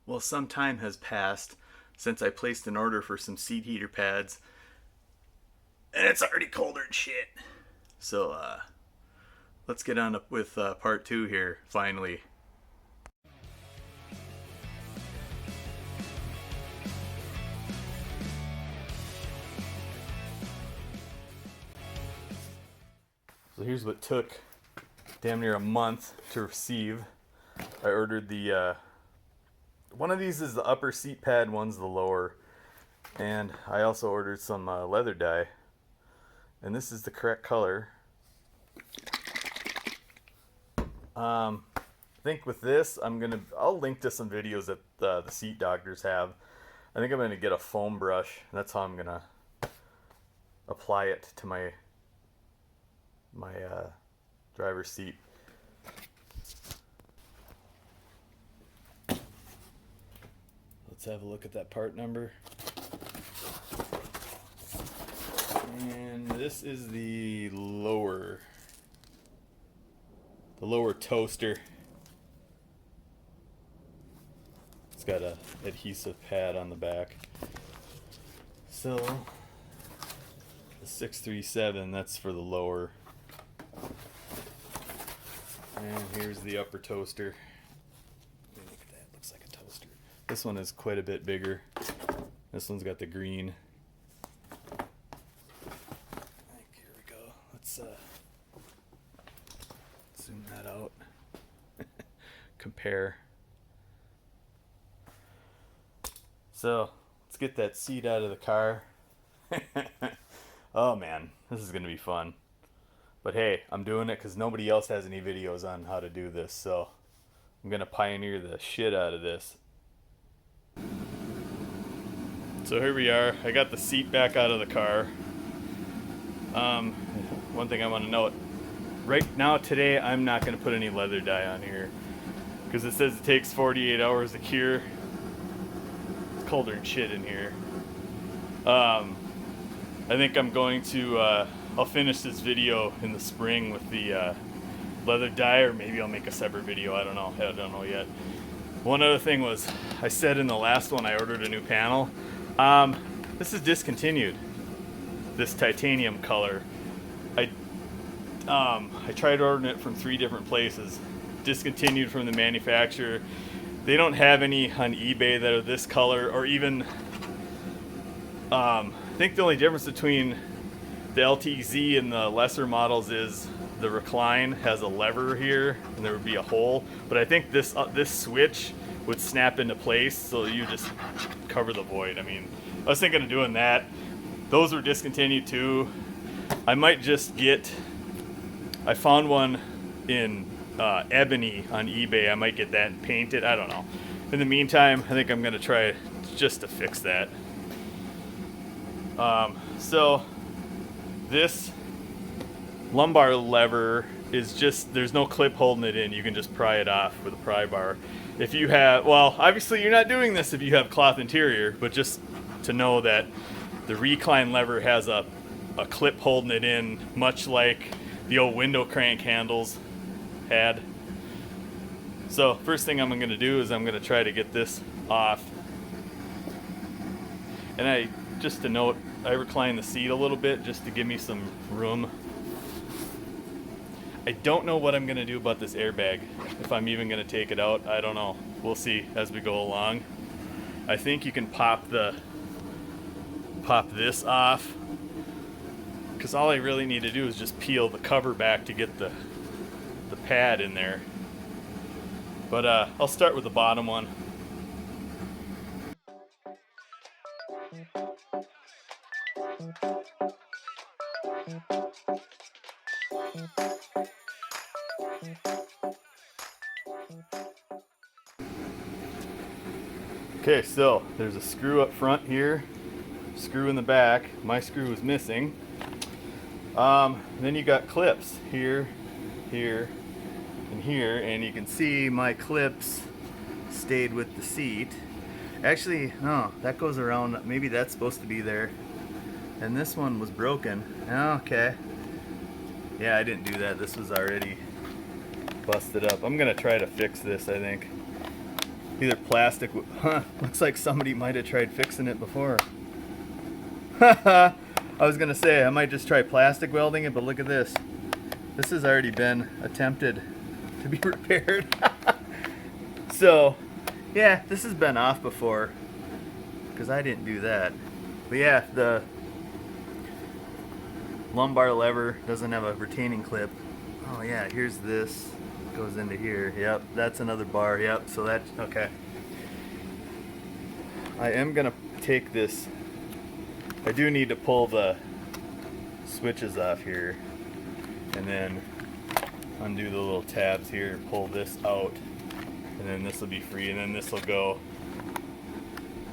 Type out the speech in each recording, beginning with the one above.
Well, some time has passed since I placed an order for some seat heater pads, and it's already colder than shit. So, let's get on with part two here, finally. So here's what took damn near a month to receive. I ordered the, one of these is the upper seat pad, one's the lower. And I also ordered some leather dye. And this is the correct color. I think with this, I'll link to some videos that the seat doctors have. I think I'm gonna get a foam brush. That's how I'm gonna apply it to my driver's seat. Let's have a look at that part number. And this is the lower toaster. It's got a adhesive pad on the back. So the 637, that's for the lower. And here's the upper toaster. Look at that, looks like a toaster. This one is quite a bit bigger. This one's got the green. Here we go. Let's zoom that out. Compare. So let's get that seat out of the car. Oh man, this is gonna be fun. But hey, I'm doing it because nobody else has any videos on how to do this, so I'm gonna pioneer the shit out of this. So here we are. I got the seat back out of the car. One thing I want to note, right now today I'm not going to put any leather dye on here because it says it takes 48 hours to cure. It's colder than shit in here. I think I'm going to I'll finish this video in the spring with the leather dye, or maybe I'll make a separate video. I don't know yet. One other thing was, I said in the last one I ordered a new panel. This is discontinued, this titanium color. I tried ordering it from 3 different places. Discontinued from the manufacturer. They don't have any on eBay that are this color, or even I think the only difference between the LTZ and the lesser models is the recline has a lever here and there would be a hole, but I think this switch would snap into place, so you just cover the void. I mean, I was thinking of doing that. Those were discontinued too. I might just I found one in ebony on eBay. I might get that and paint it. I don't know. In the meantime, I think I'm gonna try just to fix that. So this lumbar lever is just, there's no clip holding it in. You can just pry it off with a pry bar. If you have, well, obviously you're not doing this if you have cloth interior, but just to know that the recline lever has a clip holding it in, much like the old window crank handles had. So first thing I'm going to do is I'm going to try to get this off. And just to note, I recline the seat a little bit just to give me some room. I don't know what I'm going to do about this airbag. If I'm even going to take it out, I don't know. We'll see as we go along. I think you can pop this off, because all I really need to do is just peel the cover back to get the pad in there. But I'll start with the bottom one. Okay, so there's a screw up front here, screw in the back. My screw is missing. Then you got clips here, here, and here, and you can see my clips stayed with the seat. Actually, no, that goes around. Maybe that's supposed to be there. And this one was broken. Okay. Yeah, I didn't do that. This was already busted up. I'm gonna try to fix this, I think. Either plastic, looks like somebody might have tried fixing it before. I was gonna say, I might just try plastic welding it, but look at this. This has already been attempted to be repaired. So, yeah, this has been off before, because I didn't do that. But yeah, the lumbar lever doesn't have a retaining clip. Oh yeah, here's this. Goes into here. Yep, that's another bar. Yep, so that's okay. I am gonna take this. I do need to pull the switches off here and then undo the little tabs here, pull this out, and then this will be free, and then this will go.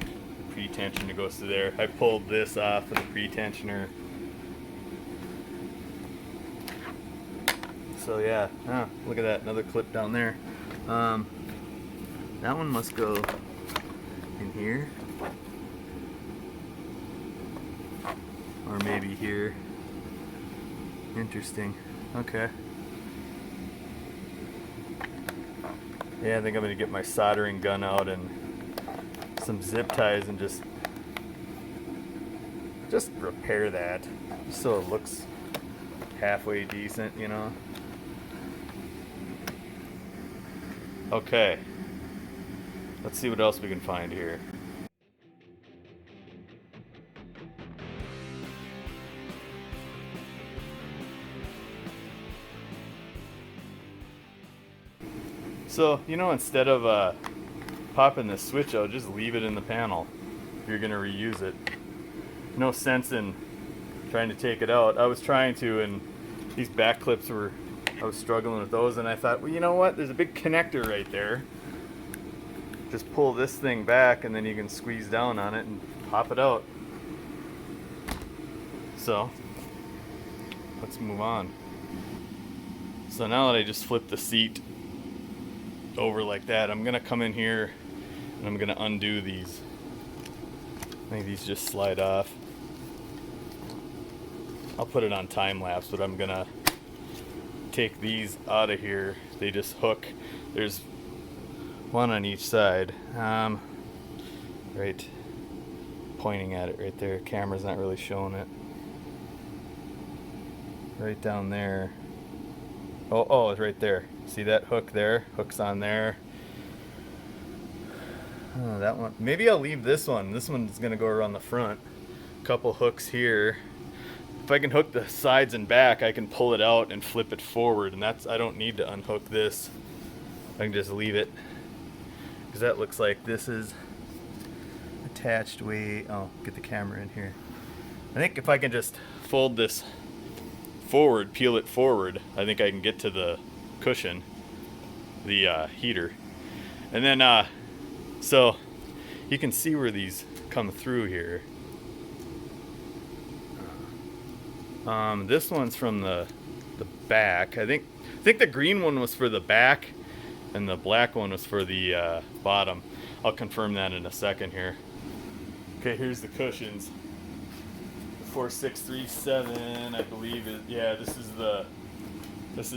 The pre-tensioner goes to there. I pulled this off of the pre-tensioner. So yeah, look at that, another clip down there. That one must go in here, or maybe here. Interesting. Okay. Yeah, I think I'm gonna get my soldering gun out and some zip ties and just repair that so it looks halfway decent, you know. Okay, let's see what else we can find here. So, you know, instead of popping the switch out, just leave it in the panel if you're gonna reuse it. No sense in trying to take it out. I was trying to, and these back clips were, I was struggling with those, and I thought, well, you know what? There's a big connector right there. Just pull this thing back, and then you can squeeze down on it and pop it out. So, let's move on. So now that I just flipped the seat over like that, I'm gonna come in here and I'm gonna undo these. I think these just slide off. I'll put it on time lapse, but I'm gonna take these out of here. They just hook. There's one on each side. Right, pointing at it right there. Camera's not really showing it. Right down there. Oh, it's right there. See that hook there? Hook's on there. Oh, that one. Maybe I'll leave this one. This one's gonna go around the front. Couple hooks here. If I can hook the sides and back, I can pull it out and flip it forward, and that's, I don't need to unhook this. I can just leave it, because that looks like this is attached way. Oh, get the camera in here. I think if I can just fold this forward, peel it forward, I think I can get to the cushion, the heater. And then so you can see where these come through here. This one's from the back. I think the green one was for the back and the black one was for the bottom. I'll confirm that in a second here. Okay, here's the cushions. 4637, I believe. Yeah, this is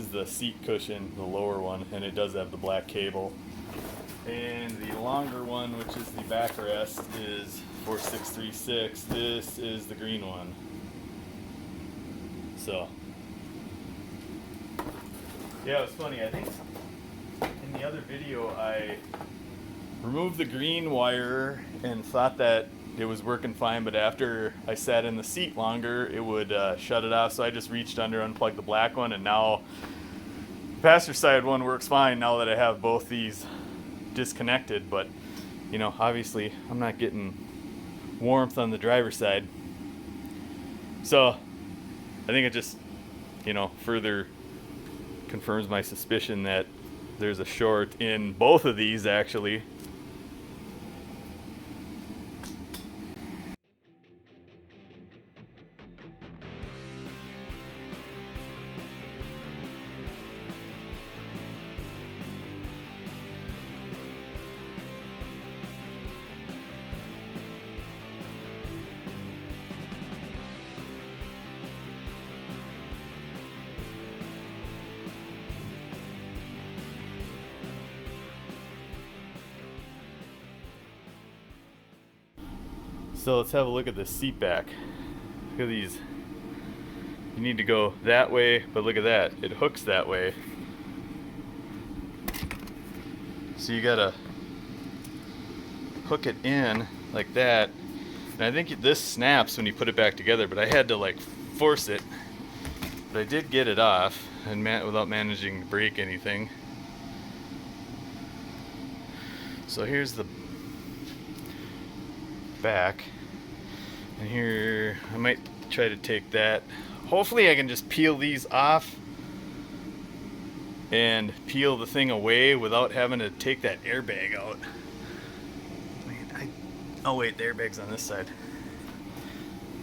the seat cushion, the lower one, and it does have the black cable. And the longer one, which is the backrest, is 4636. This is the green one. So, yeah, it was funny. I think in the other video I removed the green wire and thought that it was working fine, but after I sat in the seat longer, it would shut it off. So I just reached under, unplugged the black one, and now the passenger side one works fine now that I have both these disconnected. But, you know, obviously I'm not getting warmth on the driver's side. So I think it just, you know, further confirms my suspicion that there's a short in both of these, actually. So let's have a look at the seat back. Look at these. You need to go that way, but look at that. It hooks that way. So you gotta hook it in like that. And I think this snaps when you put it back together, but I had to like force it. But I did get it off and without managing to break anything. So here's the back. And here, I might try to take that. Hopefully I can just peel these off and peel the thing away without having to take that airbag out. Oh wait, the airbag's on this side.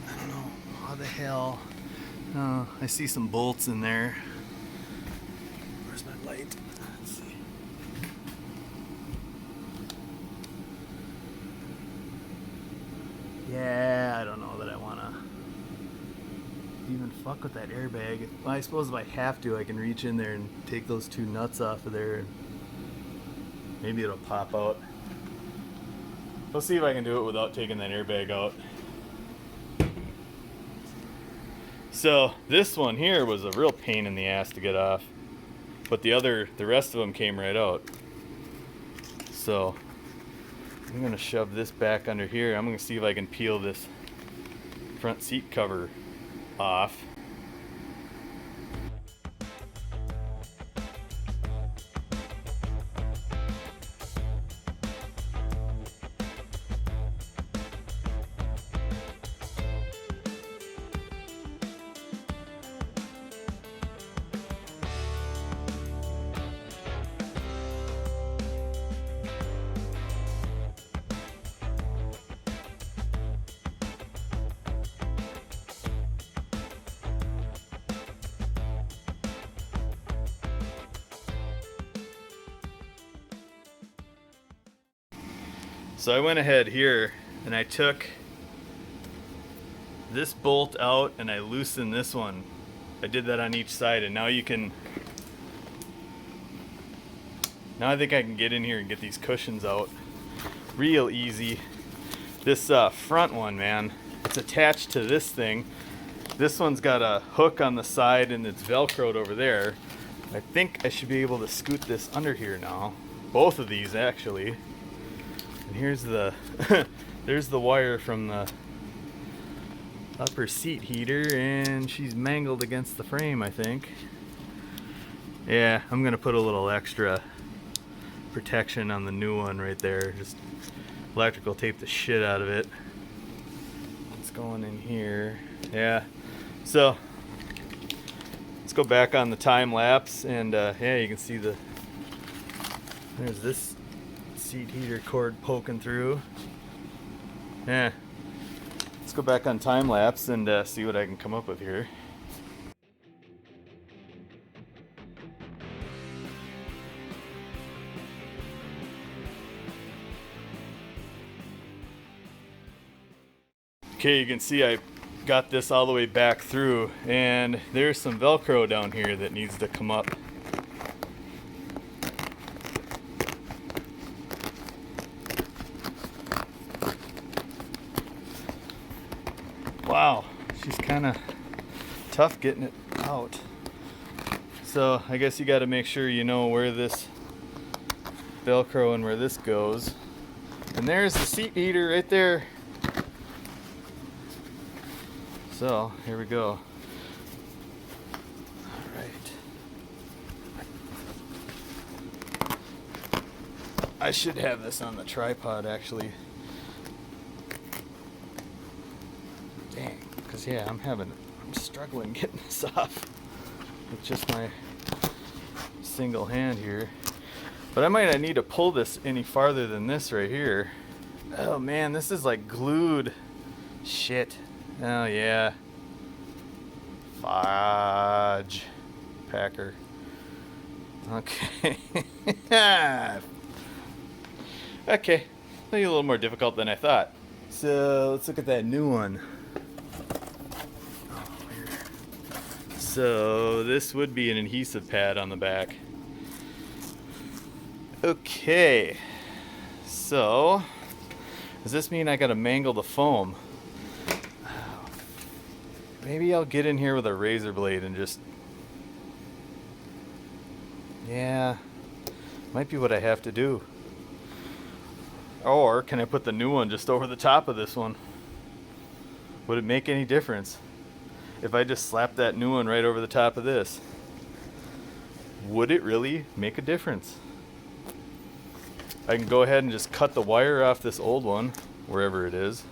I don't know, how the hell? Oh, I see some bolts in there. Where's my light? Let's see. Yeah, I don't know that I wanna even fuck with that airbag. Well, I suppose if I have to, I can reach in there and take those two nuts off of there and maybe it'll pop out. Let's see if I can do it without taking that airbag out. So this one here was a real pain in the ass to get off, but the rest of them came right out. So I'm gonna shove this back under here. I'm gonna see if I can peel this front seat cover off. So I went ahead here and I took this bolt out and I loosened this one. I did that on each side, and now I think I can get in here and get these cushions out real easy. This front one, man, it's attached to this thing. This one's got a hook on the side and it's velcroed over there. I think I should be able to scoot this under here now. Both of these actually. And here's the there's the wire from the upper seat heater, and she's mangled against the frame, I think. Yeah, I'm gonna put a little extra protection on the new one right there. Just electrical tape the shit out of it. It's going in here. Yeah. So let's go back on the time lapse, and yeah, you can see there's this seat heater cord poking through. Yeah. Let's go back on time lapse and see what I can come up with here. Okay, you can see I got this all the way back through, and there's some Velcro down here that needs to come up. Wow, she's kind of tough getting it out. So I guess you got to make sure you know where this Velcro and where this goes. And there's the seat heater right there. So here we go. All right. I should have this on the tripod actually. Dang, because yeah, I'm struggling getting this off with just my single hand here. But I might not need to pull this any farther than this right here. Oh man, this is like glued shit. Oh yeah. Fudge. Packer. Okay. Okay. Maybe a little more difficult than I thought. So let's look at that new one. So this would be an adhesive pad on the back. Okay, so Does this mean I gotta mangle the foam? Maybe I'll get in here with a razor blade and just... Yeah, might be what I have to do. Or can I put the new one just over the top of this one? Would it make any difference if I just slap that new one right over the top of this? Would it really make a difference? I can go ahead and just cut the wire off this old one, wherever it is.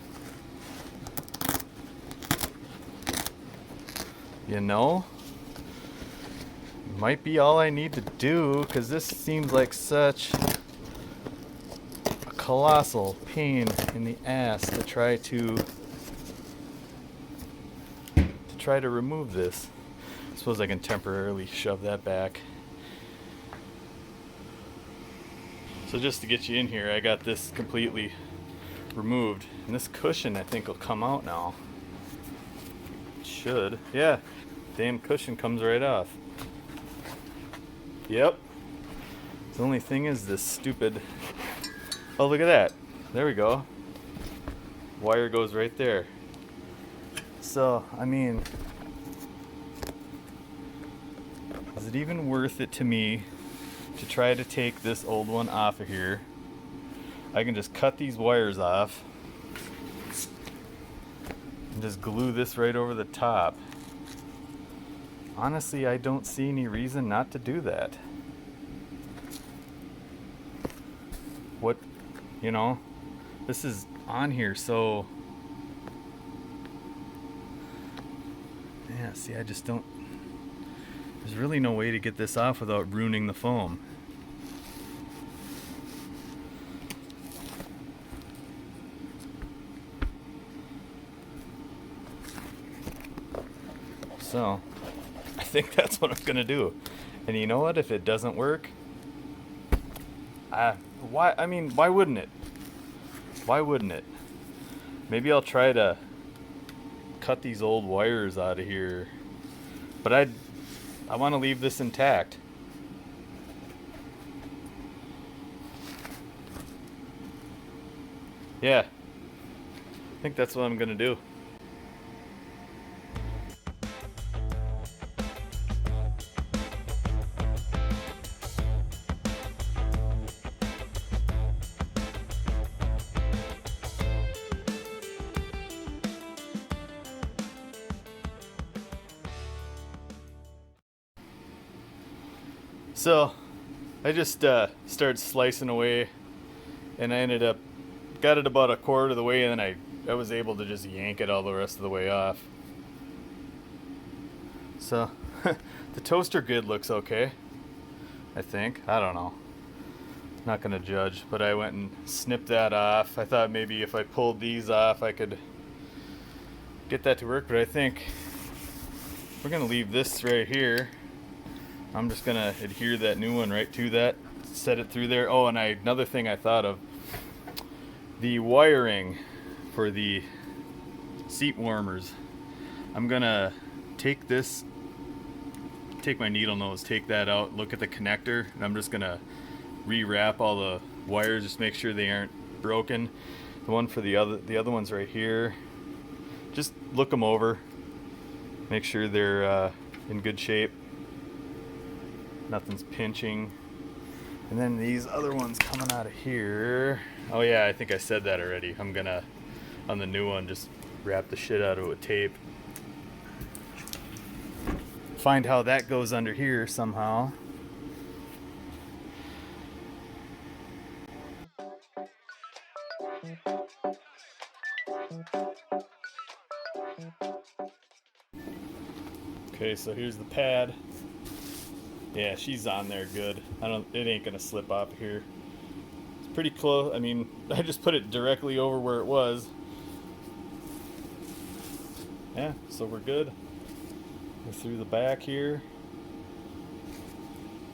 You know, might be all I need to do, because this seems like such a colossal pain in the ass to try to remove this. I suppose I can temporarily shove that back. So just to get you in here, I got this completely removed, and this cushion I think will come out now. It should. Yeah, damn cushion comes right off. Yep. The only thing is this stupid... Oh, look at that. There we go. Wire goes right there. So, I mean, is it even worth it to me to try to take this old one off of here? I can just cut these wires off and just glue this right over the top. Honestly, I don't see any reason not to do that. What, you know, this is on here, so yeah, see, I just don't, there's really no way to get this off without ruining the foam. So, I think that's what I'm gonna do. And you know what? If it doesn't work, why? I mean, why wouldn't it? Why wouldn't it? Maybe I'll try to cut these old wires out of here. But I want to leave this intact. Yeah, I think that's what I'm gonna do. So, I just started slicing away, and I ended up, got it about a quarter of the way, and then I was able to just yank it all the rest of the way off. So, the toaster grid looks okay, I think. I don't know. Not gonna judge, but I went and snipped that off. I thought maybe if I pulled these off, I could get that to work, but I think we're gonna leave this right here. I'm just gonna adhere that new one right to that, set it through there. Oh, and another thing I thought of, the wiring for the seat warmers. I'm gonna take my needle nose, take that out, look at the connector, and I'm just gonna rewrap all the wires, just make sure they aren't broken. The one for the other one's right here. Just look them over, make sure they're in good shape. Nothing's pinching. And then these other ones coming out of here. Oh yeah, I think I said that already. I'm gonna, on the new one, just wrap the shit out of it with tape. Find how that goes under here somehow. Okay, so here's the pad. Yeah, she's on there good. It ain't gonna slip off here. It's pretty close. I mean, I just put it directly over where it was. Yeah, so we're good. We're through the back here.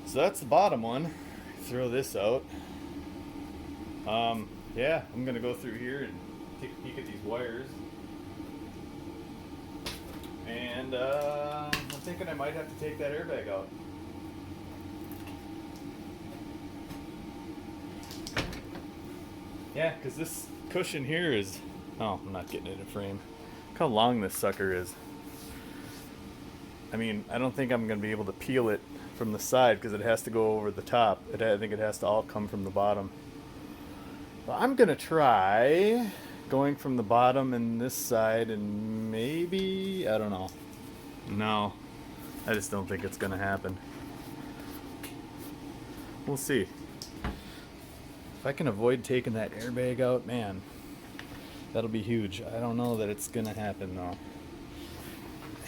So that's the bottom one. Throw this out. Yeah, I'm gonna go through here and take a peek at these wires. And I'm thinking I might have to take that airbag out. Yeah, because cushion here is, oh, I'm not getting it in frame. Look how long this sucker is. I mean, I don't think I'm going to be able to peel it from the side because it has to go over the top. I think it has to all come from the bottom. Well, I'm going to try going from the bottom and this side, and maybe, I don't know. No, I just don't think it's going to happen. We'll see. If I can avoid taking that airbag out, man, that'll be huge. I don't know that it's going to happen, though.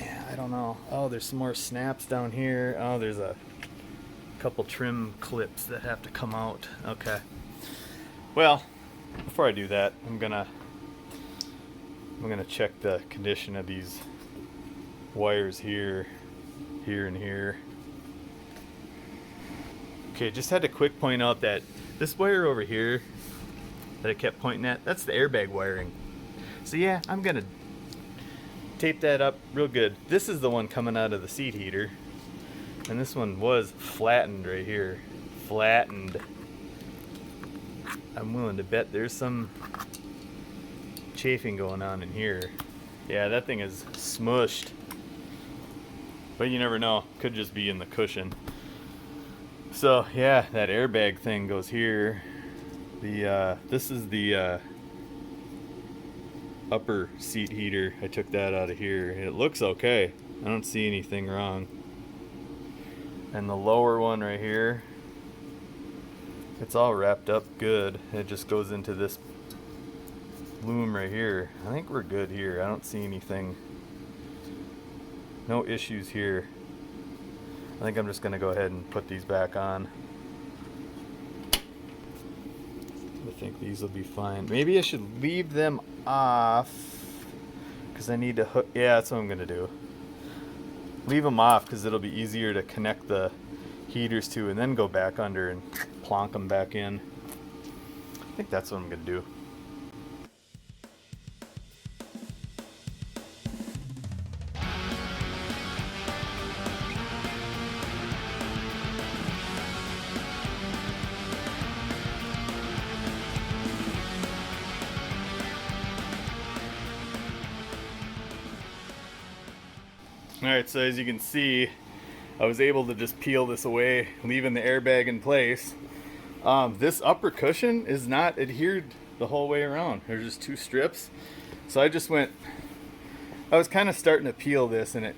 Yeah, I don't know. Oh, there's some more snaps down here. Oh, there's a couple trim clips that have to come out. Okay. Well, before I do that, I'm gonna check the condition of these wires here, and here. Okay, just had to quick point out that this wire over here that I kept pointing at, that's the airbag wiring. So yeah, I'm gonna tape that up real good. This is the one coming out of the seat heater, and this one was flattened right here. Flattened. I'm willing to bet there's some chafing going on in here. Yeah, that thing is smushed. But you never know. Could just be in the cushion. So yeah, that airbag thing goes here. This is the upper seat heater. I took that out of here. It looks okay. I don't see anything wrong. And the lower one right here, it's all wrapped up good. It just goes into this loom right here. I think we're good here. I don't see anything. No issues here. I think I'm just going to go ahead and put these back on. I think these will be fine. Maybe I should leave them off because I need to hook. Yeah, that's what I'm going to do. Leave them off because it'll be easier to connect the heaters to and then go back under and plonk them back in. I think that's what I'm going to do. Alright, so as you can see, I was able to just peel this away, leaving the airbag in place. This upper cushion is not adhered the whole way around. There's just two strips. So I was kind of starting to peel this and it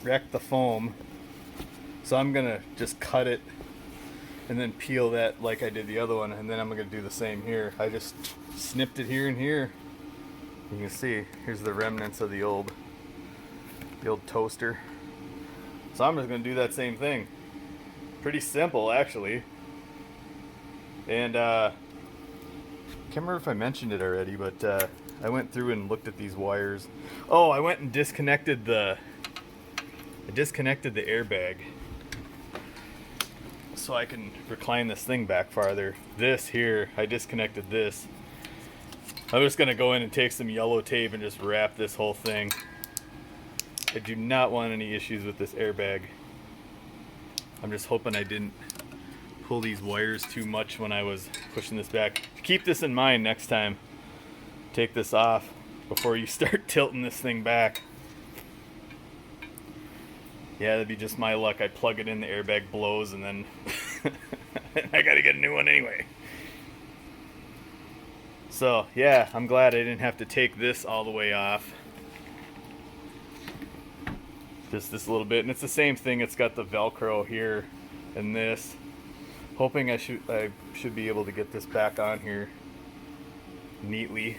wrecked the foam. So I'm going to just cut it and then peel that like I did the other one, and then I'm going to do the same here. I just snipped it here and here. You can see, here's the remnants of the old toaster. So I'm just going to do that same thing. Pretty simple, actually. And can't remember if I mentioned it already, but I went through and looked at these wires. Oh, I went and disconnected the airbag so I can recline this thing back farther. This here, I disconnected this. I'm just going to go in and take some yellow tape and just wrap this whole thing. I do not want any issues with this airbag. I'm just hoping I didn't pull these wires too much when I was pushing this back. Keep this in mind next time. Take this off before you start tilting this thing back. Yeah, that'd be just my luck. I plug it in, the airbag blows, and then I gotta get a new one anyway. So yeah, I'm glad I didn't have to take this all the way off. Just this little bit, and it's the same thing. It's got the Velcro here and this. Hoping I should be able to get this back on here neatly.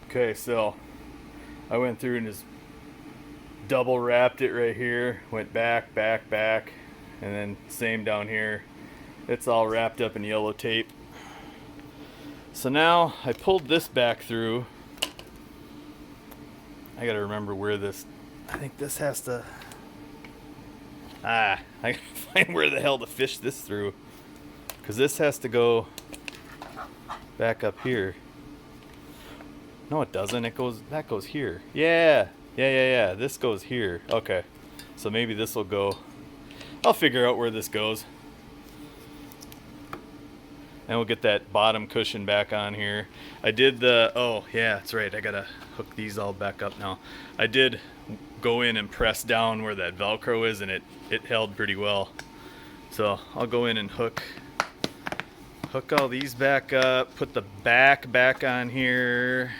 Okay, so I went through and just double wrapped it right here, went back, back, back, and then same down here. It's all wrapped up in yellow tape. So now I pulled this back through. I gotta remember where this, I think this has to, I gotta find where the hell to fish this through. Because this has to go back up here. No, it doesn't. That goes here. Yeah. This goes here. Okay. So maybe this will go. I'll figure out where this goes. And we'll get that bottom cushion back on here. I did oh yeah, that's right. I gotta hook these all back up now. I did go in and press down where that Velcro is, and it held pretty well. So I'll go in and hook all these back up, put the back on here.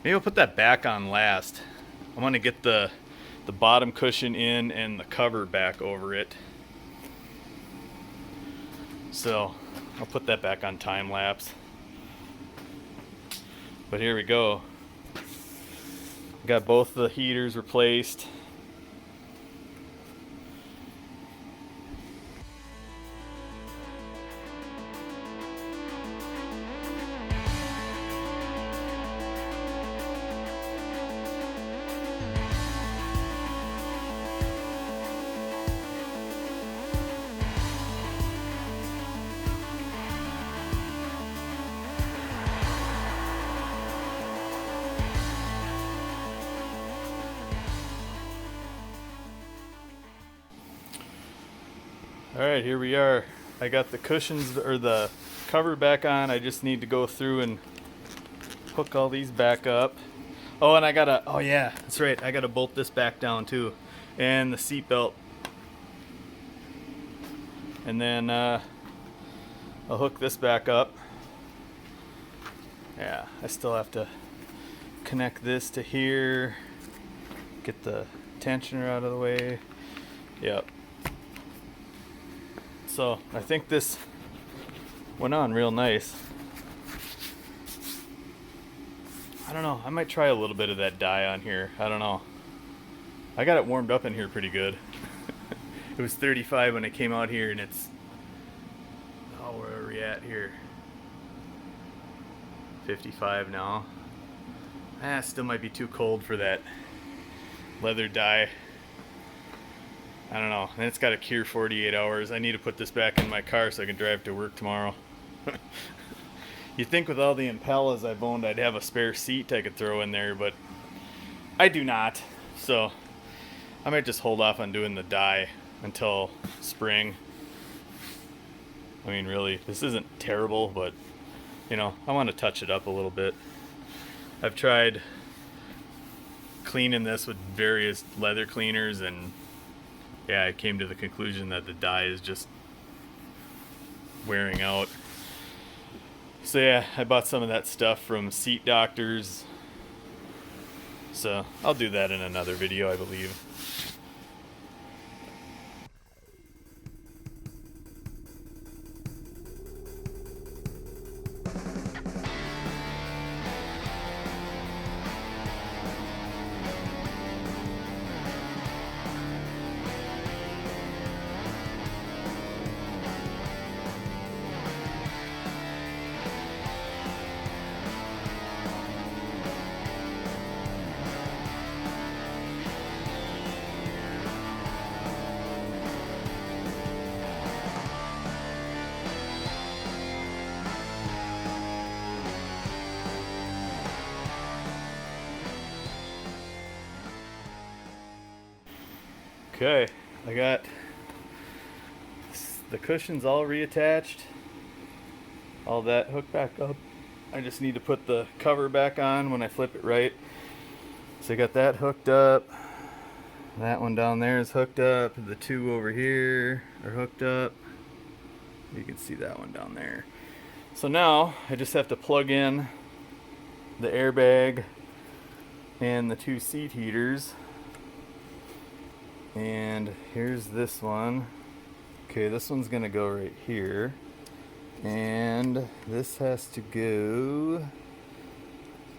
Maybe I'll put that back on last. I want to get the bottom cushion in and the cover back over it. So I'll put that back on time lapse. But here we go. Got both the heaters replaced. Alright, here we are. I got the cushions or the cover back on. I just need to go through and hook all these back up. Oh, and oh yeah, that's right. I gotta bolt this back down too. And the seat belt. And then I'll hook this back up. Yeah, I still have to connect this to here. Get the tensioner out of the way. Yep. So I think this went on real nice. I don't know. I might try a little bit of that dye on here. I don't know. I got it warmed up in here pretty good. It was 35 when it came out here, and it's, oh, where are we at here? 55 now. Still might be too cold for that leather dye. I don't know. And it's got to cure 48 hours. I need to put this back in my car so I can drive to work tomorrow. You'd think with all the Impalas I've owned, I'd have a spare seat I could throw in there, but I do not. So I might just hold off on doing the dye until spring. I mean, really, this isn't terrible, but you know, I want to touch it up a little bit. I've tried cleaning this with various leather cleaners, and yeah, I came to the conclusion that the dye is just wearing out. So yeah, I bought some of that stuff from Seat Doctors. So I'll do that in another video, I believe. Okay, I got the cushions all reattached, all that hooked back up. I just need to put the cover back on when I flip it right. So I got that hooked up. That one down there is hooked up. The two over here are hooked up. You can see that one down there. So now I just have to plug in the airbag and the two seat heaters. And here's this one. Okay, this one's gonna go right here. And this has to go,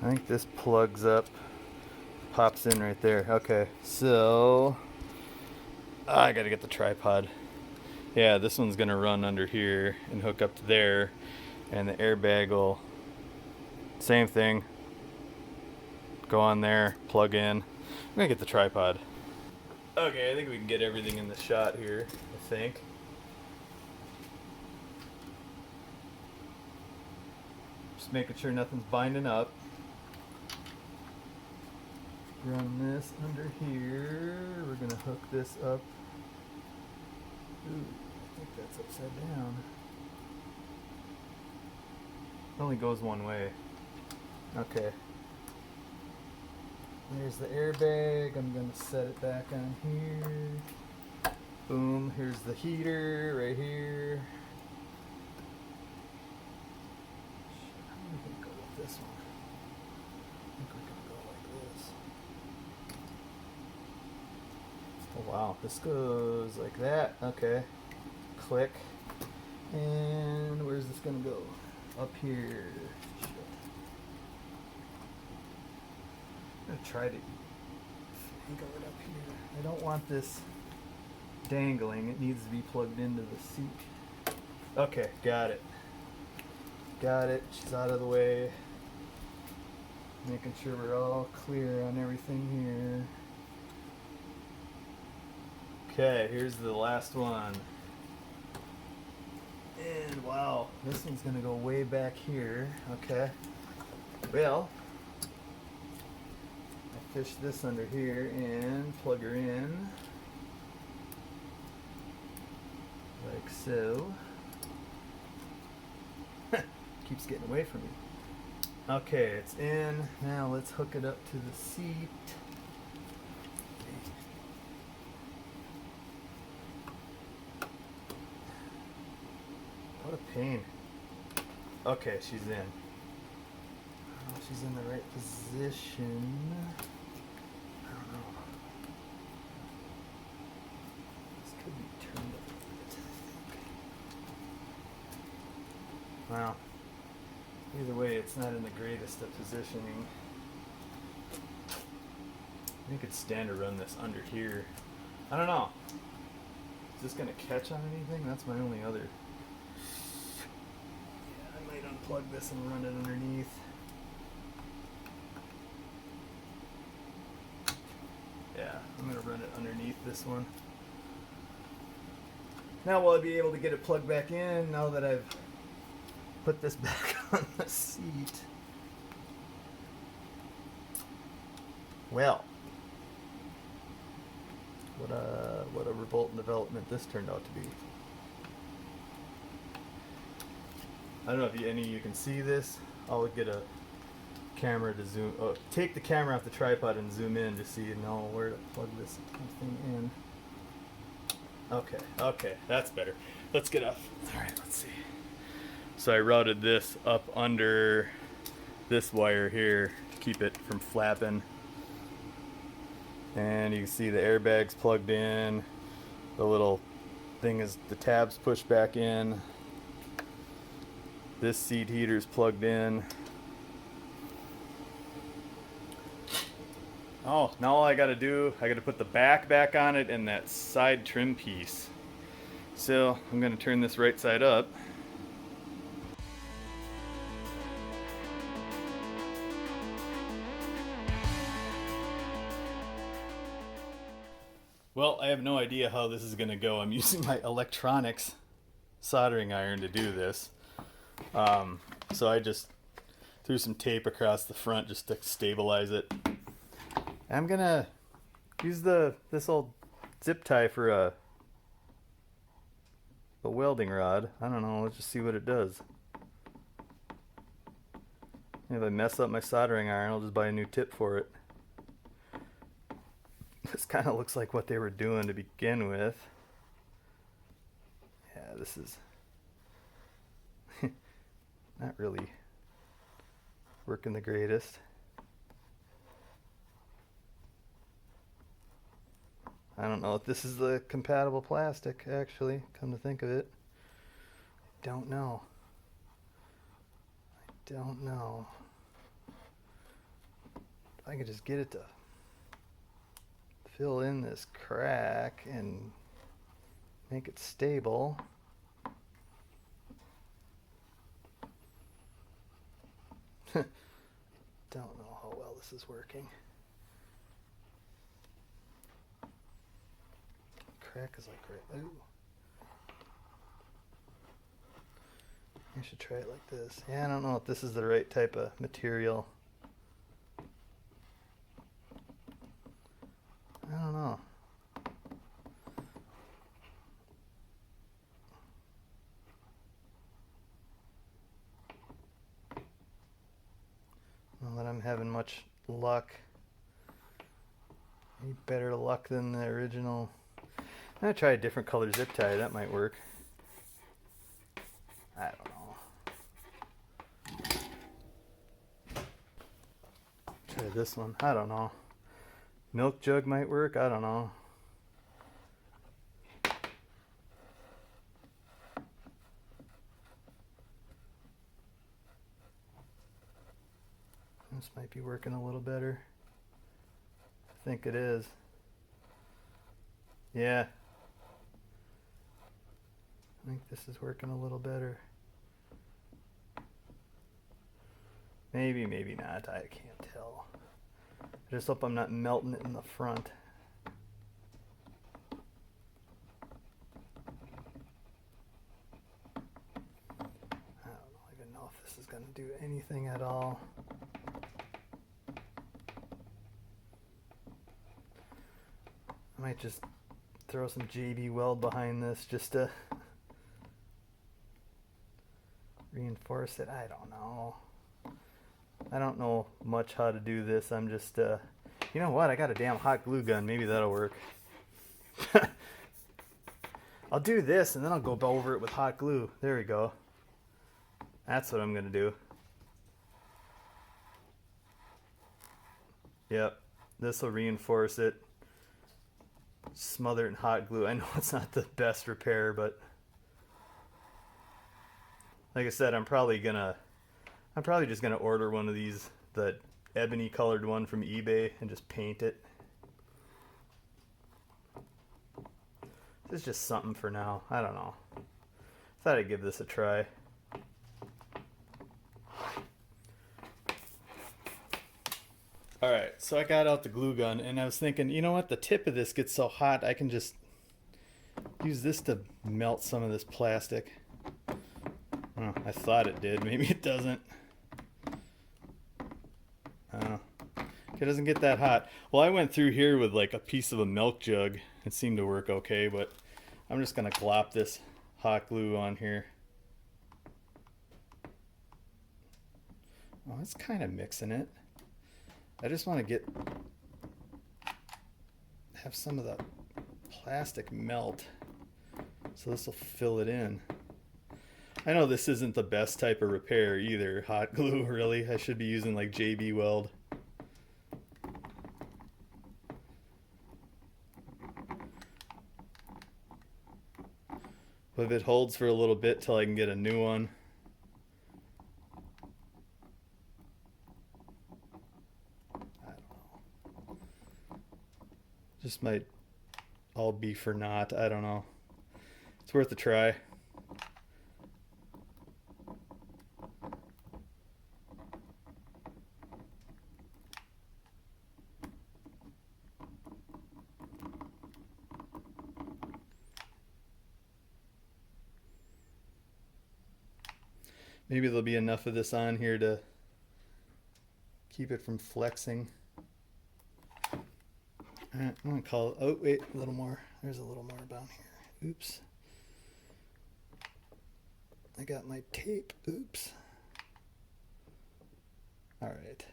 I think this plugs up pops in right there. Okay, so I gotta get the tripod. Yeah, this one's gonna run under here and hook up to there, and the airbag will, same thing, go on there, plug in. I'm gonna get the tripod. Okay, I think we can get everything in the shot here, I think. Just making sure nothing's binding up. Run this under here. We're gonna hook this up. Ooh, I think that's upside down. It only goes one way. Okay. There's the airbag. I'm gonna set it back on here. Boom. Here's the heater right here. How are we gonna go with this one? I think we're gonna go like this. Oh wow, this goes like that. Okay. Click. And where's this gonna go? Up here. I'm gonna try to angle it up here. I don't want this dangling. It needs to be plugged into the seat. Okay, got it. Got it. She's out of the way. Making sure we're all clear on everything here. Okay, here's the last one. And wow, this one's gonna go way back here. Okay. Well, I fish this under here and plug her in. Like so. Keeps getting away from me. Okay, it's in. Now let's hook it up to the seat. What a pain. Okay, she's in. Oh, she's in the right position. I don't know. This could be turned up a bit, I think. Well, either way, it's not in the greatest of positioning. I think it's stand to run this under here. I don't know. Is this gonna catch on anything? That's my only other. Yeah, I might unplug this and run it underneath. Yeah, I'm gonna run it underneath this one. Now will I be able to get it plugged back in now that I've put this back on the seat? Well, what a revolt in development this turned out to be. I don't know if any of you can see this. I'll get a camera to zoom. Oh, take the camera off the tripod and zoom in to see where to plug this thing in. Okay, that's better. Let's get up. All right, let's see. So I routed this up under this wire here to keep it from flapping. And you can see the airbag's plugged in. The little thing is, the tab's pushed back in. This seat heater's plugged in. Oh, now all I gotta do, I gotta put the back on it and that side trim piece. So I'm gonna turn this right side up. Well, I have no idea how this is gonna go. I'm using my electronics soldering iron to do this. So I just threw some tape across the front just to stabilize it. I'm gonna use this old zip tie for a welding rod. I don't know, let's just see what it does. If I mess up my soldering iron, I'll just buy a new tip for it. This kind of looks like what they were doing to begin with. Yeah, this is not really working the greatest. I don't know if this is the compatible plastic, actually, come to think of it. Don't know. I don't know. If I could just get it to fill in this crack and make it stable. Don't know how well this is working. Crack is like right. Ooh. I should try it like this. Yeah, I don't know if this is the right type of material. I don't know. Not that I'm having much luck. Any better luck than the original. I'm gonna try a different color zip tie. That might work. I don't know. Try this one. I don't know. Milk jug might work. I don't know. This might be working a little better. I think it is. Yeah. I think this is working a little better. Maybe, maybe not. I can't tell. I just hope I'm not melting it in the front. I don't even know if this is going to do anything at all. I might just throw some JB weld behind this just to reinforce it. I don't know. I don't know much how to do this. I'm just, you know what? I got a damn hot glue gun. Maybe that'll work. I'll do this and then I'll go over it with hot glue. There we go. That's what I'm going to do. Yep. This will reinforce it. Smother it in hot glue. I know it's not the best repair, but like I said, I'm probably just gonna order one of these, the ebony colored one from eBay, and just paint it. This is just something for now. I don't know. Thought I'd give this a try. Alright, so I got out the glue gun and I was thinking, you know what, the tip of this gets so hot I can just use this to melt some of this plastic. Oh, I thought it did, maybe it doesn't. It doesn't get that hot. Well, I went through here with like a piece of a milk jug. It seemed to work okay, but I'm just gonna glop this hot glue on here. Oh, it's kind of mixing it. I just want to have some of the plastic melt, so this will fill it in. I know this isn't the best type of repair either, hot glue, really. I should be using like JB Weld. But if it holds for a little bit till I can get a new one. Just might all be for naught. I don't know. It's worth a try. Maybe there'll be enough of this on here to keep it from flexing. Alright, I'm gonna call it. Oh, wait, a little more. There's a little more down here. Oops. I got my tape. Oops. Alright.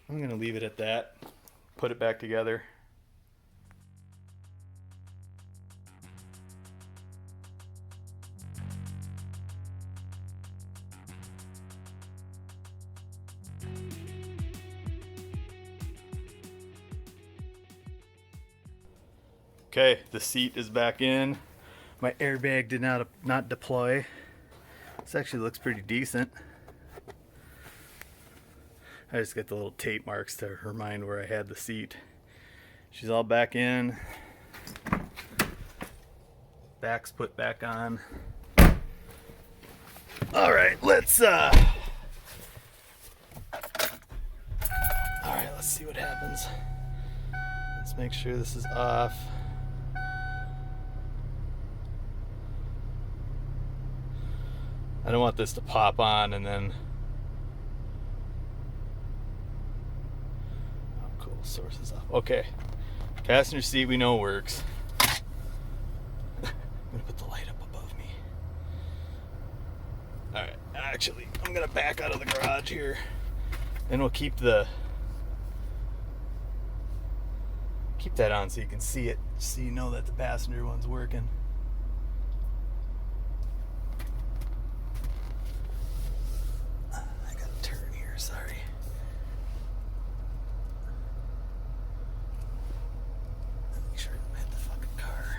I'm gonna leave it at that. Put it back together. Okay, the seat is back in. My airbag did not deploy. This actually looks pretty decent. I just got the little tape marks to remind where I had the seat. She's all back in. Back's put back on. All right, let's see what happens. Let's make sure this is off. I don't want this to pop on and then... Oh, cool. Source is off. Okay. Passenger seat we know works. I'm going to put the light up above me. Alright. Actually, I'm going to back out of the garage here. And we'll keep that on so you can see it. So you know that the passenger one's working. Sorry. Make sure I don't hit the fucking car.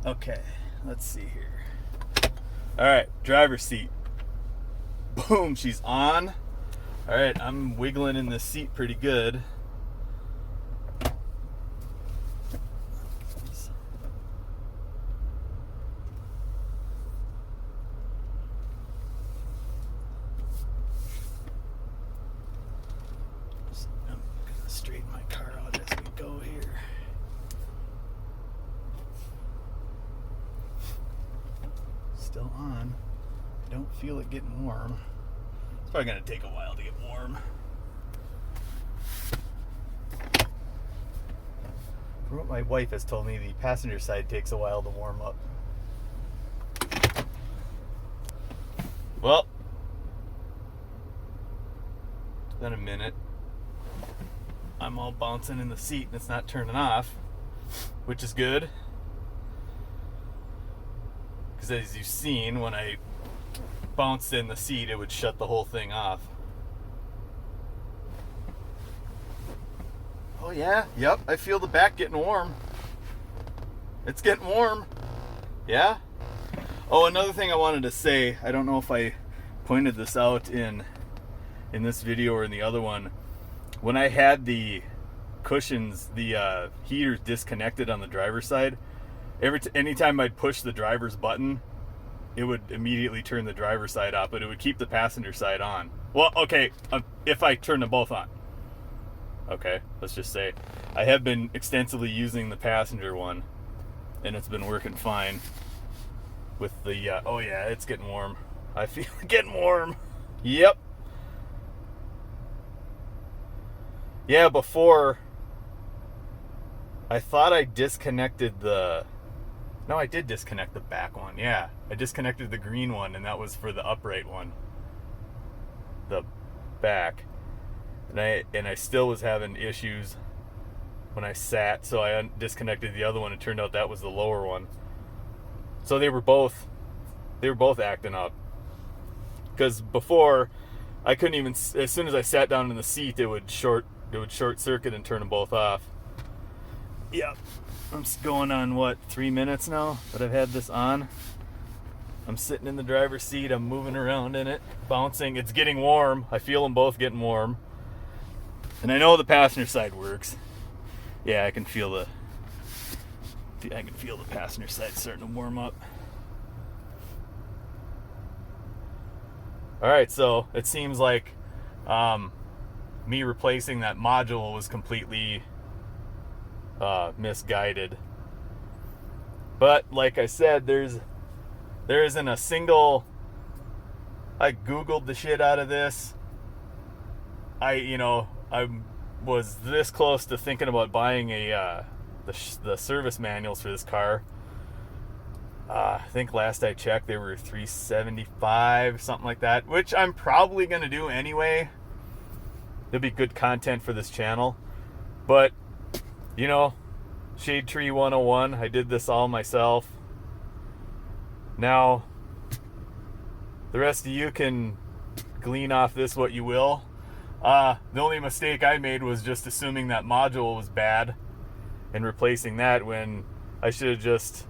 Okay, let's see here. Alright, driver's seat. Boom, she's on. Alright, I'm wiggling in the seat pretty good. Straighten my car out as we go here. Still on. I don't feel it getting warm. It's probably going to take a while to get warm. From what my wife has told me, the passenger side takes a while to warm up. Well, it's been a minute. I'm all bouncing in the seat and it's not turning off, which is good. Because as you've seen, when I bounced in the seat, it would shut the whole thing off. Oh yeah, yep, I feel the back getting warm. It's getting warm. Yeah? Oh, another thing I wanted to say, I don't know if I pointed this out in this video or in the other one. When I had the cushions, the heaters disconnected on the driver's side, anytime I'd push the driver's button, it would immediately turn the driver's side off, but it would keep the passenger side on. Well, okay, if I turn them both on. Okay, let's just say. I have been extensively using the passenger one, and it's been working fine with the, oh yeah, it's getting warm. I feel it getting warm. Yep. Yeah, before, I thought I disconnected the... No, I did disconnect the back one, yeah. I disconnected the green one, and that was for the upright one. The back. And I still was having issues when I sat, so I disconnected the other one. It turned out that was the lower one. So they were both acting up. Because before, I couldn't even... As soon as I sat down in the seat, it would short circuit and turn them both off. Yep. I'm going on, 3 minutes now that I've had this on. I'm sitting in the driver's seat. I'm moving around in it, bouncing. It's getting warm. I feel them both getting warm. And I know the passenger side works. Yeah, I can feel the passenger side starting to warm up. All right, so it seems like me replacing that module was completely misguided. But like I said, there isn't a single... I Googled the shit out of this. I was this close to thinking about buying the service manuals for this car. I think last I checked they were $375, something like that, which I'm probably going to do anyway. There'll be good content for this channel. But, Shade Tree 101, I did this all myself. Now, the rest of you can glean off this what you will. The only mistake I made was just assuming that module was bad and replacing that when I should have just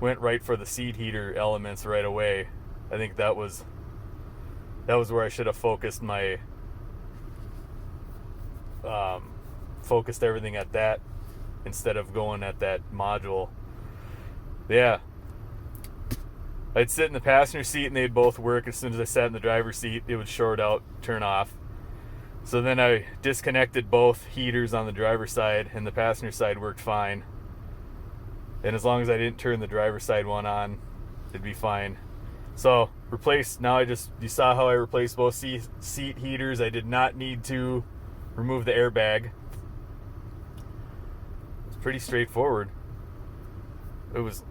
went right for the seat heater elements right away. I think that was where I should have focused my focused everything at that instead of going at that module. Yeah. I'd sit in the passenger seat and they'd both work. As soon as I sat in the driver's seat, it would short out, turn off. So then I disconnected both heaters on the driver's side, and the passenger side worked fine. And as long as I didn't turn the driver's side one on, it'd be fine. So you saw how I replaced both seat heaters. I did not need to remove the airbag. It's pretty straightforward. It was,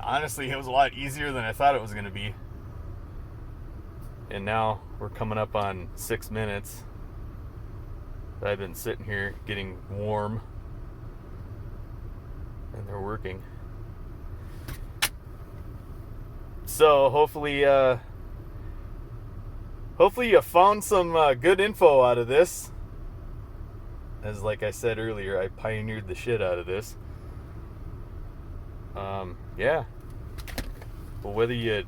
honestly, it was a lot easier than I thought it was going to be. And now we're coming up on 6 minutes. I've been sitting here getting warm, and they're working. So hopefully you found some good info out of this. As like I said earlier, I pioneered the shit out of this. Yeah. Well, whether you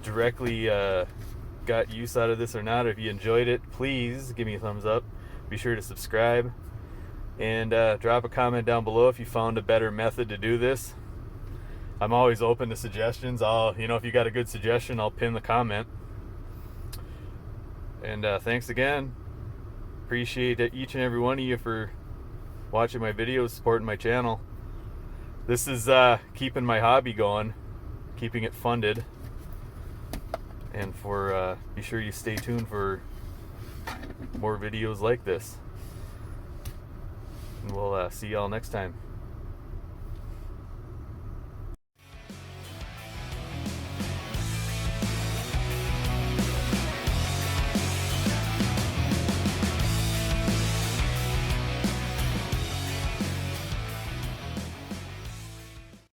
directly got use out of this or not, or if you enjoyed it, please give me a thumbs up. Be sure to subscribe and drop a comment down below if you found a better method to do this. I'm always open to suggestions. If you got a good suggestion, I'll pin the comment. And thanks again. Appreciate each and every one of you for watching my videos, supporting my channel. This is keeping my hobby going, keeping it funded. And be sure you stay tuned for more videos like this. And we'll see y'all next time.